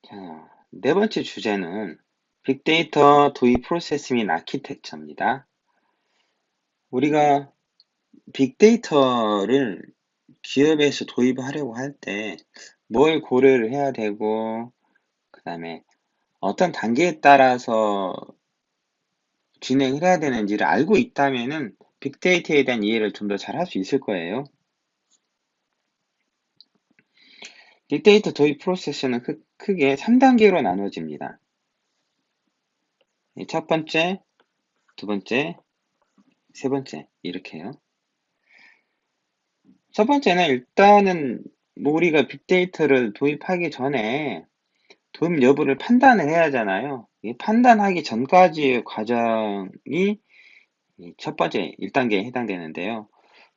자, 네 번째 주제는 빅데이터 도입 프로세스 및 아키텍처입니다. 우리가 빅데이터를 기업에서 도입하려고 할 때 뭘 고려를 해야 되고, 그 다음에 어떤 단계에 따라서 진행을 해야 되는지를 알고 있다면은 빅데이터에 대한 이해를 좀 더 잘 할 수 있을 거예요. 빅데이터 도입 프로세스는 크게 3단계로 나눠집니다. 첫 번째, 두 번째, 세 번째 이렇게요. 첫 번째는 일단은 뭐 우리가 빅데이터를 도입하기 전에 도입 여부를 판단을 해야 하잖아요. 이 판단하기 전까지의 과정이 첫 번째 1단계에 해당되는데요.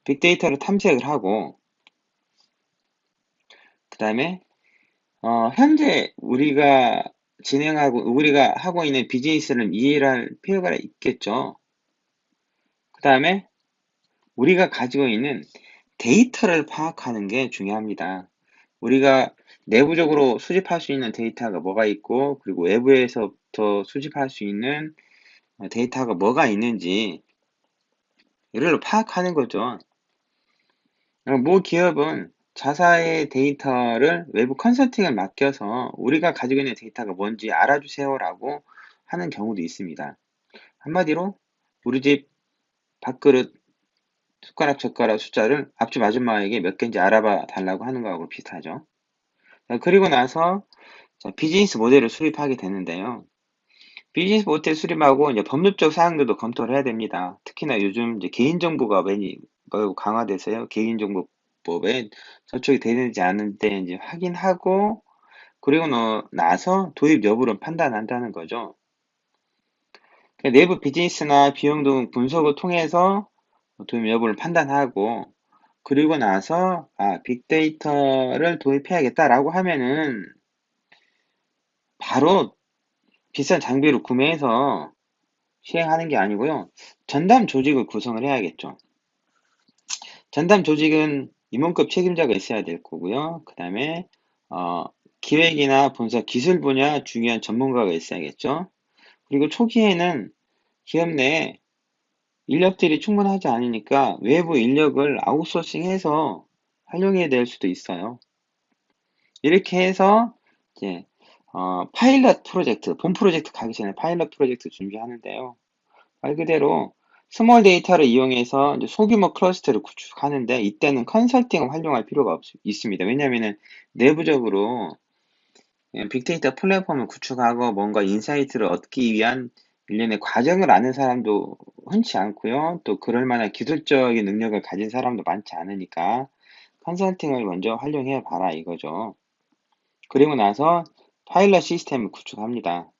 빅데이터를 탐색을 하고 그 다음에 현재 우리가 하고 있는 비즈니스를 이해를 할 필요가 있겠죠. 그 다음에 우리가 가지고 있는 데이터를 파악하는 게 중요합니다. 우리가 내부적으로 수집할 수 있는 데이터가 뭐가 있고, 그리고 외부에서부터 수집할 수 있는 데이터가 뭐가 있는지, 이를 파악하는 거죠. 모 기업은 자사의 데이터를 외부 컨설팅을 맡겨서 우리가 가지고 있는 데이터가 뭔지 알아주세요라고 하는 경우도 있습니다. 한마디로 우리 집 밥그릇 숟가락 젓가락 숫자를 앞집 아줌마에게 몇 개인지 알아봐 달라고 하는 거하고 비슷하죠. 그리고 나서 비즈니스 모델을 수립하게 되는데요. 비즈니스 모델 수립하고 이제 법률적 사항들도 검토를 해야 됩니다. 특히나 요즘 이제 개인정보가 매우 강화돼서요. 개인정보법에 저촉이 되는지 않은지 이제 확인하고 그리고 나서 도입 여부를 판단한다는 거죠. 내부 비즈니스나 비용 등 분석을 통해서 도입 여부를 판단하고 그리고 나서 빅데이터를 도입해야겠다라고 하면은 바로 비싼 장비를 구매해서 시행하는 게 아니고요. 전담 조직을 구성을 해야겠죠. 전담 조직은 임원급 책임자가 있어야 될 거고요. 그 다음에 기획이나 분석, 기술 분야 중요한 전문가가 있어야겠죠. 그리고 초기에는 기업 내에 인력들이 충분하지 않으니까 외부 인력을 아웃소싱해서 활용해야 될 수도 있어요. 이렇게 해서 이제 파일럿 프로젝트, 본 프로젝트 가기 전에 파일럿 프로젝트 준비하는데요. 말 그대로 스몰 데이터를 이용해서 이제 소규모 클러스터를 구축하는데 이때는 컨설팅을 활용할 필요가 있습니다. 왜냐하면 내부적으로 빅데이터 플랫폼을 구축하고 뭔가 인사이트를 얻기 위한 일련의 과정을 아는 사람도 흔치 않고요. 또 그럴 만한 기술적인 능력을 가진 사람도 많지 않으니까 컨설팅을 먼저 활용해 봐라 이거죠. 그리고 나서 파일럿 시스템을 구축합니다.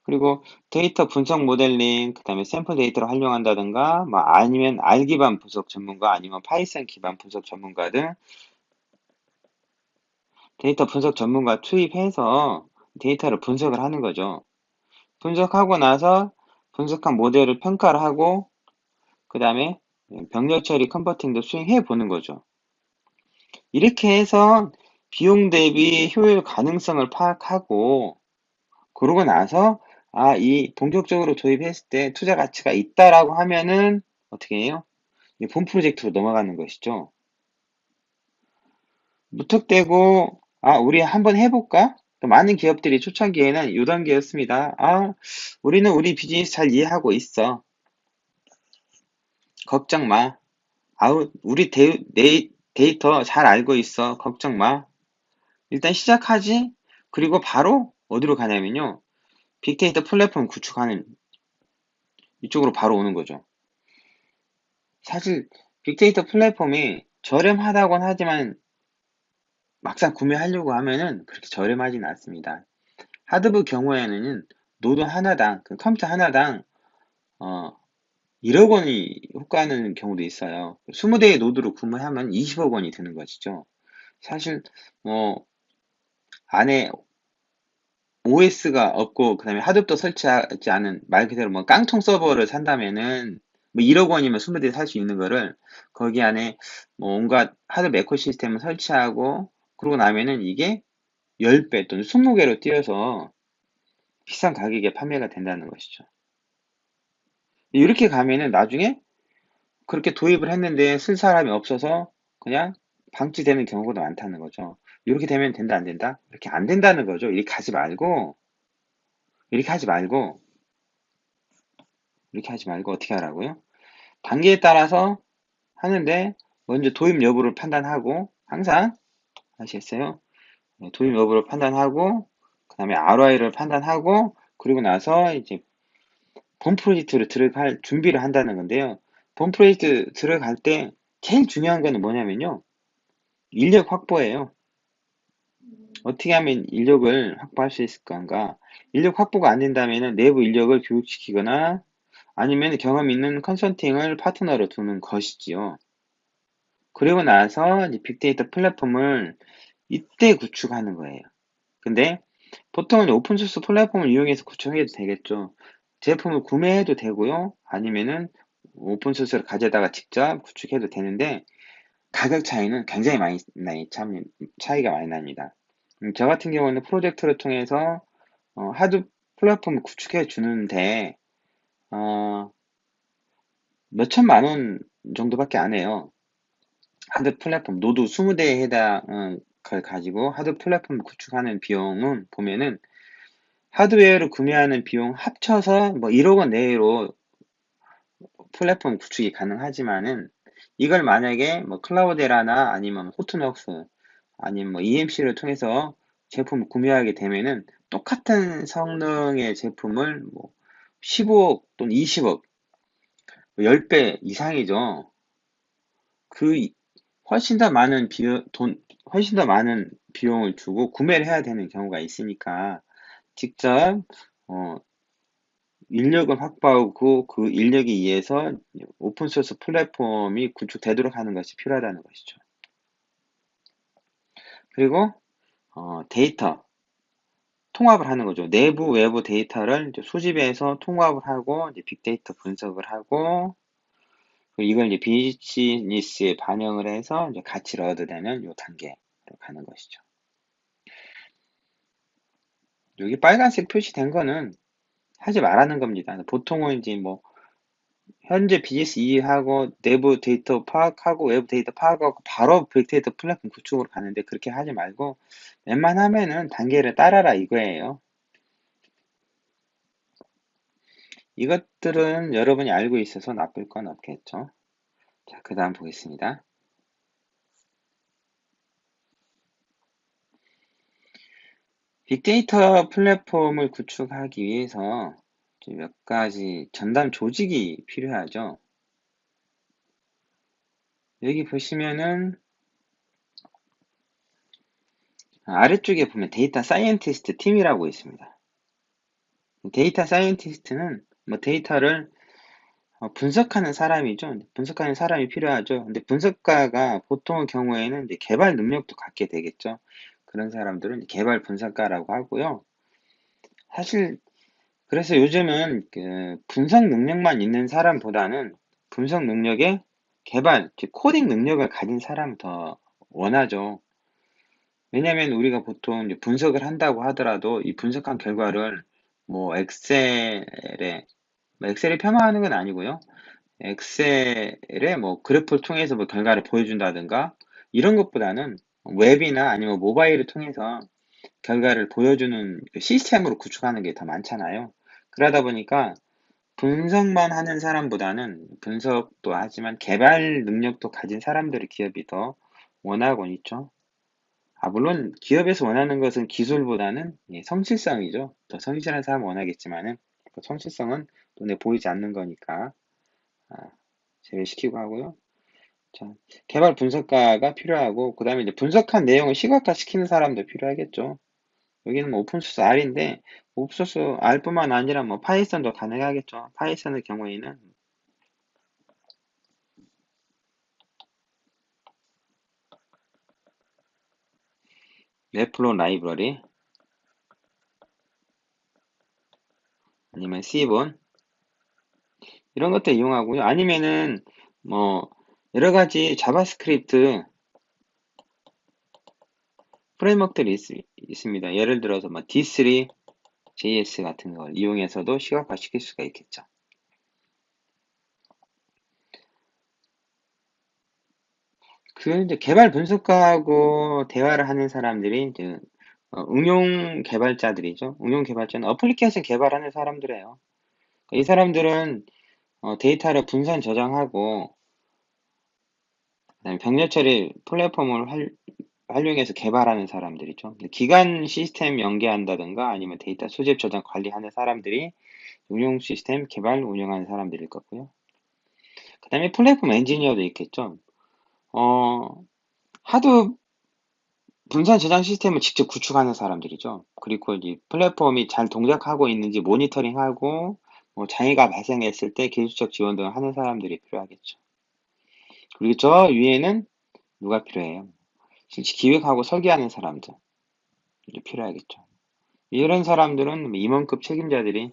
그리고 데이터 분석 모델링, 그 다음에 샘플 데이터를 활용한다든가, 뭐 아니면 R 기반 분석 전문가, 아니면 파이썬 기반 분석 전문가 등 데이터 분석 전문가 투입해서 데이터를 분석을 하는 거죠. 분석하고 나서 분석한 모델을 평가를 하고, 그 다음에 병렬 처리 컨버팅도 수행해 보는 거죠. 이렇게 해서 비용 대비 효율 가능성을 파악하고, 그러고 나서 이 본격적으로 도입했을 때 투자 가치가 있다라고 하면은 어떻게 해요? 본 프로젝트로 넘어가는 것이죠. 무턱대고 우리 한번 해볼까? 또 많은 기업들이 초창기에는 이 단계였습니다. 우리는 우리 비즈니스 잘 이해하고 있어. 걱정 마. 우리 데이터 잘 알고 있어. 걱정 마. 일단 시작하지? 그리고 바로 어디로 가냐면요. 빅데이터 플랫폼 구축하는 이쪽으로 바로 오는 거죠. 사실 빅데이터 플랫폼이 저렴하다곤 하지만 막상 구매하려고 하면은 그렇게 저렴하진 않습니다. 하드브 경우에는 노드 하나당, 그 컴퓨터 하나당 1억 원이 호가하는 경우도 있어요. 20대의 노드로 구매하면 20억 원이 드는 것이죠. 사실 뭐 안에 OS가 없고 그다음에 하드도 설치하지 않은 말 그대로 뭐 깡통 서버를 산다면은 뭐 1억 원이면 20대 살 수 있는 거를 거기 안에 뭐 온갖 하드 에코시스템을 설치하고 그러고 나면은 이게 10배 또는 20개로 뛰어서 비싼 가격에 판매가 된다는 것이죠. 이렇게 가면은 나중에 그렇게 도입을 했는데 쓸 사람이 없어서 그냥 방치되는 경우도 많다는 거죠. 이렇게 되면 된다, 안 된다? 이렇게 안 된다는 거죠. 이렇게 하지 말고, 이렇게 하지 말고 어떻게 하라고요? 단계에 따라서 하는데 먼저 도입 여부를 판단하고 항상 아시겠어요? 도입 여부를 판단하고 그 다음에 ROI를 판단하고 그리고 나서 이제 본 프로젝트로 들어갈 준비를 한다는 건데요. 본 프로젝트 들어갈 때 제일 중요한 거는 뭐냐면요. 인력 확보예요. 어떻게 하면 인력을 확보할 수 있을 건가? 인력 확보가 안 된다면 내부 인력을 교육시키거나 아니면 경험 있는 컨설팅을 파트너로 두는 것이지요. 그리고 나서 이제 빅데이터 플랫폼을 이때 구축하는 거예요. 근데 보통은 오픈소스 플랫폼을 이용해서 구축해도 되겠죠. 제품을 구매해도 되고요. 아니면은 오픈소스를 가져다가 직접 구축해도 되는데 가격 차이는 굉장히 차이가 많이 납니다. 저 같은 경우는 프로젝트를 통해서 하드 플랫폼을 구축해 주는데 어, 몇 천만 원 정도밖에 안 해요. 하드 플랫폼 노드 20대에 해당을 가지고 하드 플랫폼 구축하는 비용은 보면은 하드웨어를 구매하는 비용 합쳐서 뭐 1억 원 내로 플랫폼 구축이 가능하지만은 이걸 만약에 뭐 클라우데라나 아니면 호트웍스 아니면 뭐 EMC를 통해서 제품을 구매하게 되면은 똑같은 성능의 제품을 뭐 15억 또는 20억, 10배 이상이죠. 그 훨씬 더 많은 훨씬 더 많은 비용을 주고 구매를 해야 되는 경우가 있으니까 직접 어, 인력을 확보하고 그 인력에 의해서 오픈소스 플랫폼이 구축되도록 하는 것이 필요하다는 것이죠. 그리고 데이터 통합을 하는 거죠. 내부 외부 데이터를 이제 수집해서 통합을 하고 이제 빅데이터 분석을 하고 이걸 이제 비즈니스에 반영을 해서 이제 가치를 얻어내는 요 단계로 가는 것이죠. 여기 빨간색 표시된 거는 하지 말라는 겁니다. 보통은 이제 뭐 현재 비즈니스 이해하고 내부 데이터 파악하고 외부 데이터 파악하고 바로 빅데이터 플랫폼 구축으로 가는데 그렇게 하지 말고 웬만하면은 단계를 따라라 이거예요. 이것들은 여러분이 알고 있어서 나쁠 건 없겠죠. 자, 그 다음 보겠습니다. 빅데이터 플랫폼을 구축하기 위해서 몇 가지 전담 조직이 필요하죠. 여기 보시면은 아래쪽에 보면 데이터 사이언티스트 팀이라고 있습니다. 데이터 사이언티스트는 뭐 데이터를 분석하는 사람이죠. 분석하는 사람이 필요하죠. 근데 분석가가 보통 경우에는 이제 개발 능력도 갖게 되겠죠. 그런 사람들은 개발 분석가라고 하고요. 사실 그래서 요즘은 그 분석 능력만 있는 사람보다는 분석 능력에 개발, 즉 코딩 능력을 가진 사람을 더 원하죠. 왜냐하면 우리가 보통 이제 분석을 한다고 하더라도 이 분석한 결과를 뭐 엑셀에 표현하는 건 아니고요. 엑셀에 뭐 그래프를 통해서 뭐 결과를 보여준다든가 이런 것보다는 웹이나 아니면 모바일을 통해서 결과를 보여주는 그 시스템으로 구축하는 게 더 많잖아요. 그러다 보니까 분석만 하는 사람보다는 분석도 하지만 개발 능력도 가진 사람들을 기업이 더 원하고 있죠. 물론 기업에서 원하는 것은 기술보다는 성실성이죠. 더 성실한 사람을 원하겠지만은 그 성실성은 눈에 보이지 않는 거니까 아, 제외시키고 하고요. 자, 개발 분석가가 필요하고 그 다음에 이제 분석한 내용을 시각화 시키는 사람도 필요하겠죠. 여기는 뭐 오픈소스 R인데 오픈소스 R뿐만 아니라 뭐 파이썬도 가능하겠죠. 파이썬의 경우에는 웹플로 라이브러리 아니면 C본 이런 것들 이용하고요. 아니면은 뭐 여러 가지 자바스크립트 프레임워크들이 있습니다. 예를 들어서 뭐 D3, JS 같은 걸 이용해서도 시각화시킬 수가 있겠죠. 이제 개발 분석가하고 대화를 하는 사람들이 이제 응용 개발자들이죠. 응용 개발자는 어플리케이션 개발하는 사람들이에요. 이 사람들은 데이터를 분산 저장하고 그다음에 병렬 처리 플랫폼을 활용해서 개발하는 사람들이죠. 기간 시스템 연계한다든가 아니면 데이터 수집 저장 관리하는 사람들이 응용 시스템 개발 운영하는 사람들일 거고요. 그 다음에 플랫폼 엔지니어도 있겠죠. 하드 분산 저장 시스템을 직접 구축하는 사람들이죠. 그리고 이제 플랫폼이 잘 동작하고 있는지 모니터링하고 뭐 장애가 발생했을 때 기술적 지원 등을 하는 사람들이 필요하겠죠. 그리고 저 위에는 누가 필요해요? 실제 기획하고 설계하는 사람들 필요하겠죠. 이런 사람들은 임원급 책임자들이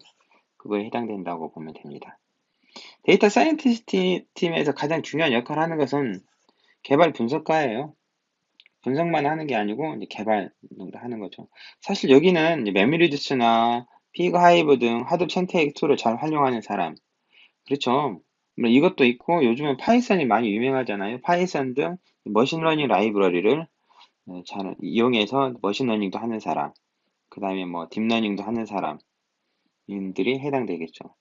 그거에 해당된다고 보면 됩니다. 데이터 사이언티스트 팀에서 가장 중요한 역할을 하는 것은 개발 분석가예요. 분석만 하는 게 아니고 이제 개발도 하는 거죠. 사실 여기는 메모리듀스나 피그하이브 등 하드 생태계 툴을 잘 활용하는 사람. 그렇죠. 이것도 있고 요즘은 파이썬이 많이 유명하잖아요. 파이썬 등 머신러닝 라이브러리를 잘 이용해서 머신러닝도 하는 사람. 그 다음에 뭐 딥러닝도 하는 사람들이 해당되겠죠.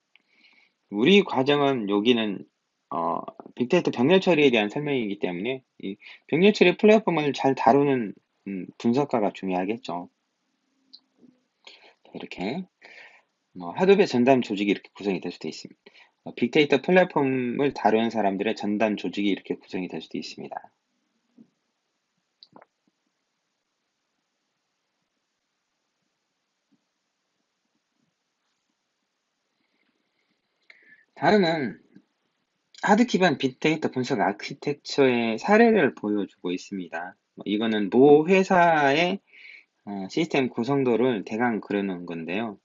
우리 과정은 여기는 빅데이터 병렬 처리에 대한 설명이기 때문에 이 병렬 처리 플랫폼을 잘 다루는 분석가가 중요하겠죠. 이렇게 하드웨어 전담 조직이 이렇게 구성이 될 수도 있습니다. 빅데이터 플랫폼을 다루는 사람들의 전담 조직이 이렇게 구성이 될 수도 있습니다. 다음은 하드 기반 빅데이터 분석 아키텍처의 사례를 보여주고 있습니다. 이거는 모 회사의 시스템 구성도를 대강 그려놓은 건데요.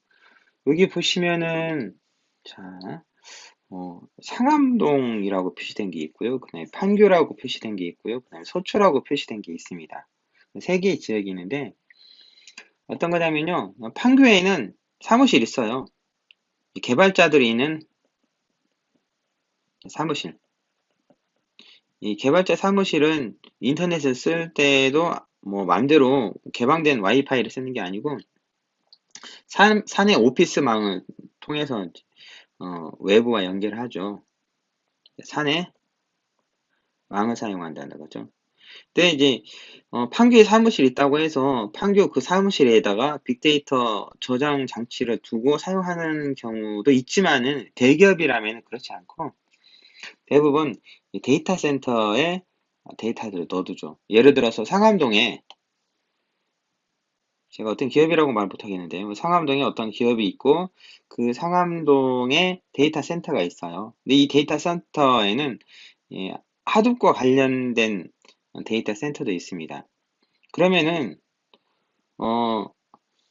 여기 보시면은 자 상암동이라고 표시된 게 있고요. 그 다음에 판교라고 표시된 게 있고요. 그 다음에 서초라고 표시된 게 있습니다. 세 개의 지역이 있는데 어떤 거냐면요. 판교에는 사무실 있어요. 개발자들이 있는 사무실. 이 개발자 사무실은 인터넷을 쓸 때도 뭐 맘대로 개방된 와이파이를 쓰는 게 아니고 산의 오피스망을 통해서 외부와 연결을 하죠. 산에 망을 사용한다는 거죠. 근데 이제 판교에 사무실이 있다고 해서 판교 그 사무실에다가 빅데이터 저장 장치를 두고 사용하는 경우도 있지만은 대기업이라면 그렇지 않고 대부분 데이터 센터에 데이터들을 넣어두죠. 예를 들어서 상암동에 제가 어떤 기업이라고 말 못하겠는데요. 상암동에 어떤 기업이 있고 그 상암동에 데이터 센터가 있어요. 근데 이 데이터 센터에는 하둡과 관련된 데이터 센터도 있습니다. 그러면은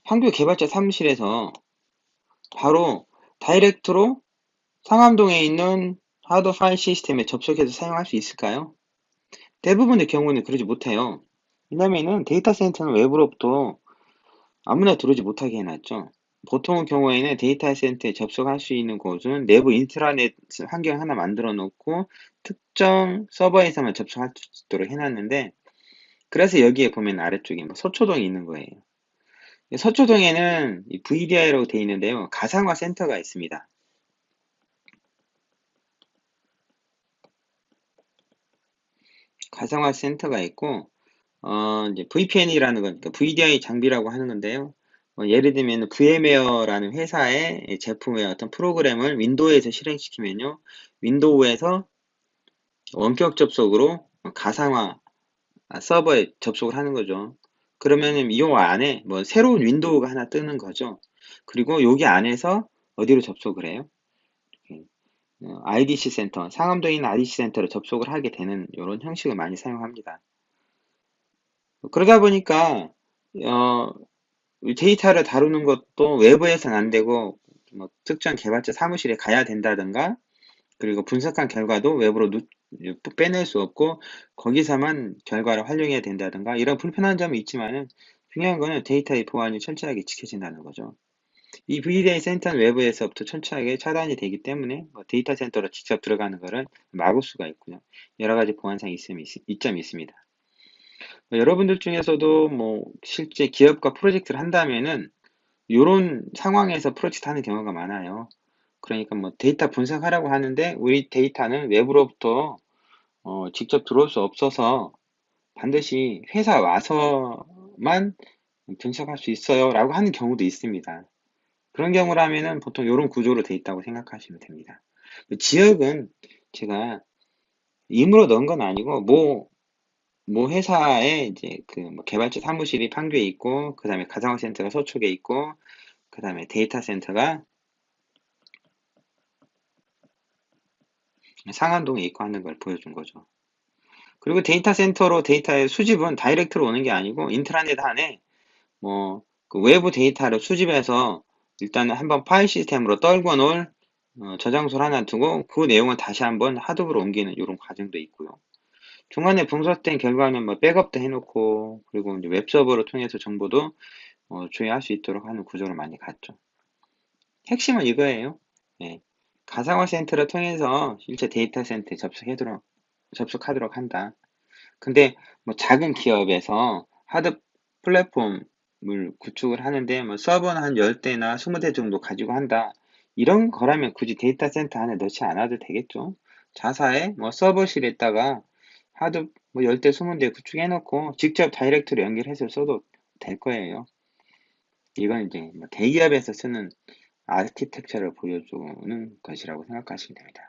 판교 개발자 사무실에서 바로 다이렉트로 상암동에 있는 하드 파일 시스템에 접속해서 사용할 수 있을까요? 대부분의 경우는 그러지 못해요. 왜냐면은 데이터 센터는 외부로부터 아무나 들어오지 못하게 해놨죠. 보통 경우에는 데이터 센터에 접속할 수 있는 곳은 내부 인트라넷 환경 하나 만들어 놓고 특정 서버에서만 접속할 수 있도록 해놨는데 그래서 여기에 보면 아래쪽에 뭐 서초동이 있는 거예요. 서초동에는 VDI라고 되어 있는데요. 가상화 센터가 있습니다. 가상화 센터가 있고 이제 VPN이라는 건 그러니까 VDI 장비라고 하는 건데요. 예를 들면 VMware라는 회사의 제품의 어떤 프로그램을 윈도우에서 실행시키면요. 윈도우에서 원격 접속으로 가상화 서버에 접속을 하는 거죠. 그러면은 이 안에 뭐 새로운 윈도우가 하나 뜨는 거죠. 그리고 여기 안에서 어디로 접속을 해요? IDC 센터, 상암동에 있는 IDC 센터로 접속을 하게 되는 이런 형식을 많이 사용합니다. 그러다 보니까 데이터를 다루는 것도 외부에서는 안 되고 뭐 특정 개발자 사무실에 가야 된다든가 그리고 분석한 결과도 외부로 빼낼 수 없고 거기서만 결과를 활용해야 된다든가 이런 불편한 점이 있지만은 중요한 거는 데이터의 보안이 철저하게 지켜진다는 거죠. 이 VDI 센터는 외부에서부터 철저하게 차단이 되기 때문에 데이터 센터로 직접 들어가는 것을 막을 수가 있고요. 여러 가지 보안상 이점이 있습니다. 여러분들 중에서도 실제 기업과 프로젝트를 한다면은 이런 상황에서 프로젝트 하는 경우가 많아요. 그러니까 데이터 분석하라고 하는데 우리 데이터는 외부로부터 직접 들어올 수 없어서 반드시 회사 와서만 분석할 수 있어요 라고 하는 경우도 있습니다. 그런 경우라면은 보통 이런 구조로 돼 있다고 생각하시면 됩니다. 지역은 제가 임으로 넣은 건 아니고 모 회사에 이제 개발자 사무실이 판교에 있고 그 다음에 가상화센터가 서초에 있고 그 다음에 데이터 센터가 상암동에 있고 하는 걸 보여준 거죠. 그리고 데이터 센터로 데이터의 수집은 다이렉트로 오는 게 아니고 인트라넷 안에 그 외부 데이터를 수집해서 일단은 한번 파일 시스템으로 떨궈 놓을 저장소를 하나 두고 그 내용을 다시 한번 하드로 옮기는 이런 과정도 있고요. 중간에 분석된 결과는 백업도 해놓고 그리고 이제 웹서버를 통해서 정보도 조회할 수 있도록 하는 구조를 많이 갔죠. 핵심은 이거예요. 예. 가상화 센터를 통해서 실제 데이터 센터에 접속하도록 한다. 근데 작은 기업에서 하드 플랫폼을 구축을 하는데 서버는 한 10대나 20대 정도 가지고 한다. 이런 거라면 굳이 데이터 센터 안에 넣지 않아도 되겠죠. 자사에 서버실에다가 하드 10대, 20대 구축해 놓고 직접 다이렉트로 연결해서 써도 될 거예요. 이건 이제 대기업에서 쓰는 아키텍처를 보여주는 것이라고 생각하시면 됩니다.